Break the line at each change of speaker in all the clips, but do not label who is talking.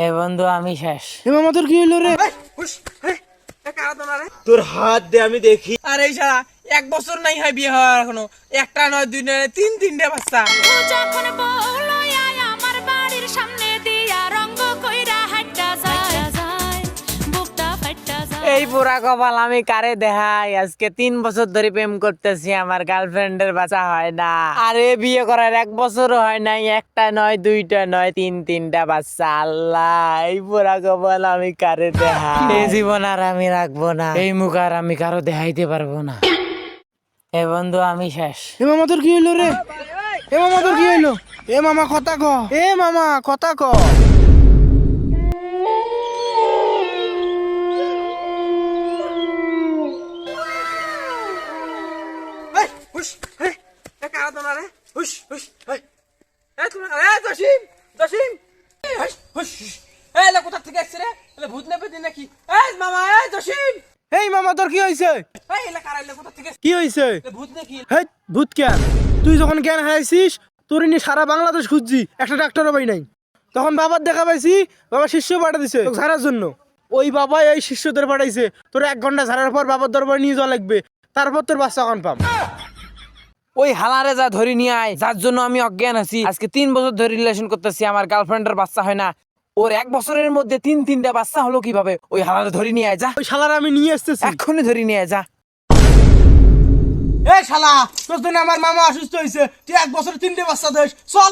এ বন্ধু আমি শেষ।
এ মামা তোর কি হইলো রে?
তোর হাত দে আমি দেখি।
আর এই শালা 1 বছর নাই হয় বিয়ে হওয়ার এখনো, একটা নয় দুই নয় তিনটে বাচ্চা।
যখন বউলো আয় আমার বাড়ির সামনে দিয়া রঙ্গ কইরা হাঁটা যায় বুকটা ফাটা যায়।
এই পুরা কপাল আমি কারে দেখাই? আজকে 3 বছর ধরে প্রেম করতেছি, আমার গার্লফ্রেন্ডের বাচ্চা হয় না। আরে বিয়ে করার 1 বছরও হয় নাই, একটা নয় দুইটা নয় তিনটা বাচ্চা। আল্লাহ, এই পুরা কপাল আমি কারে দেখাই? এই জীবন আর আমি রাখবো না, এই মুখ আর আমি কারো দেখাইতে পারবো না। এ বন্ধু আমি শেষ।
এ মামা তোর কি হইলো রে? এ মামা তোর কি হইলো? এ মামা কথা ক। এ মামা কথা ক। এই মামা তোর কি হইছে? কি হইছে? হেই ভূত কেন? তুই যখন জ্ঞান হারাইছিস তোর নিয়ে সারা বাংলাদেশ খুঁজছি, একটা ডাক্তারও পাই নাই। তখন বাবার দেখা পাইছি, বাবা শিষ্য পাঠা দিছে তোকে ঝাড়ার জন্য। ওই বাবা এই শিষ্যদের পাঠাইছে, তোর 1 ঘন্টা ঝাড়ার পর বাবার দরবারে নিয়ে যাওয়া লাগবে, তারপর তোর বাচ্চা কনফার্ম।
ওই হালারে যা ধরে নিয়ে আয়, যার জন্য আমি অজ্ঞান আছি। আজকে 3 বছর ধরে রিলেশন করতেছি, আমার গার্লফ্রেন্ডের বাচ্চা হয় না। ওর 1 বছরের মধ্যে তিনটা বাচ্চা হলো কিভাবে? ওই হালারে ধরে নিয়ে আয়, যা
ওই শালার আমি নিয়ে আসতেছি
এক্ষুনি ধরে নিয়ে আয়, যা।
এই শালা, তোর জন্য আমার মামা অসুস্থ হয়েছে, তুই 1 বছর 3টে বাচ্চা দিস, চল।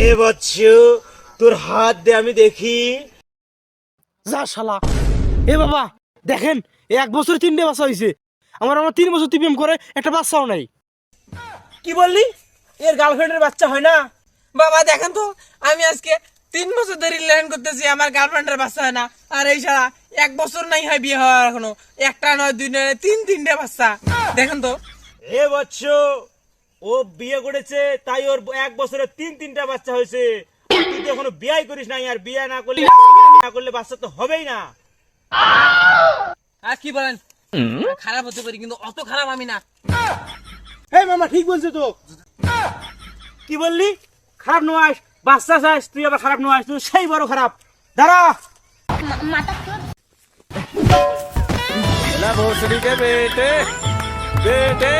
এ বাচ্চু, তোর হাত দে আমি দেখি।
যা শালা। এ বাবা দেখেন, 1 বছর 3টে বাচ্চা হয়েছে। আমার 3 বছর প্রেম করে একটা বাচ্চাও নাই।
কি বললি? এর গার্লফ্রেন্ডের বাচ্চা হয় না?
বাবা দেখেন তো, আমি আজকে 3 বছর ধরে রিলেশন করতেছি, আমার গার্লফ্রেন্ডের বাচ্চা হয় না। আর এই শালা 1 বছর নাই হয় বিয়ে হওয়ার এখনো, একটা নয় দুই নয় তিনটে বাচ্চা। দেখেন তো।
এ বাচ্চু, ও বিয়ে করেছে তাই ওর 1 বছরে তিনটা বাচ্চা হয়েছে। আর তুই তো এখনো বিয়ে করিস নাই, আর বিয়ে না করলে বাচ্চা তো হবেই না।
আর কি বলেন, খারাপ হতে পারি কিন্তু অত খারাপ আমি না।
এই মামা ঠিক বলছে তো।
কি বললি? খারাপ নয়, বাচ্চা চাস তুই, আবার খারাপ নয়, তুই সেই বড় খারাপ। দাঁড়া।
মাথা
भोसड़ी के बेटे बेटे